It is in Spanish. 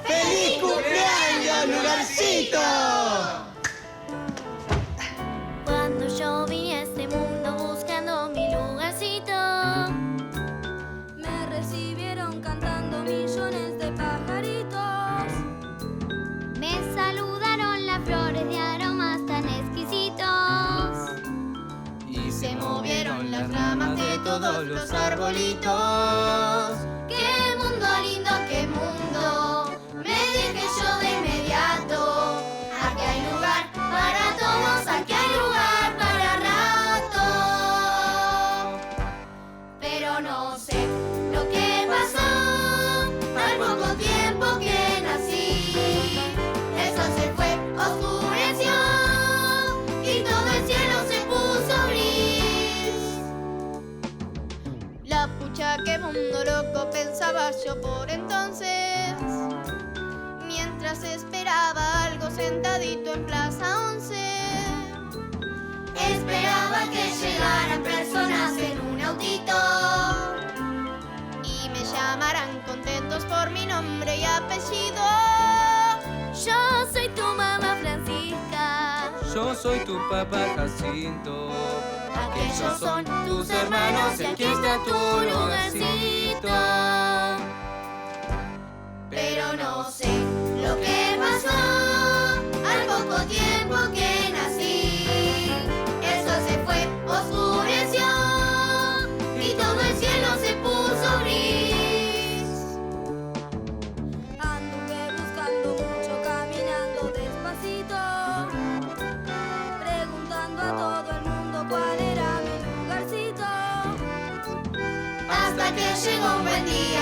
¡Feliz cumpleaños, Lugarcito! Cuando yo vine a este mundo buscando mi lugarcito, me recibieron cantando millones de pajaritos. me saludaron las flores de aromas tan exquisitos. Y se movieron las ramas de todos los arbolitos. ¡Qué mundo lindo, qué mundo! Me dije yo de inmediato. Aquí hay lugar para todos, aquí hay lugar para rato. Pero no sé lo que pasó al poco tiempo que nací. El sol se fue, oscureció y todo el cielo se puso gris. La pucha, qué mundo loco, pensaba yo por entonces, mientras esperaba algo sentadito en Plaza 11. Esperaba que llegaran personas en un autito Y me llamaran contentos por mi nombre y apellido. Yo soy tu mamá Francisca. Yo soy tu papá Jacinto. Aquellos son tus hermanos y aquí está tu lugarcito. Pero no sé lo que pasó al poco tiempo que nací. El sol se fue, oscureció y todo el cielo se puso gris. Anduve buscando mucho, caminando despacito, preguntando a todo el mundo cuál era mi lugarcito. Hasta que llegó un buen día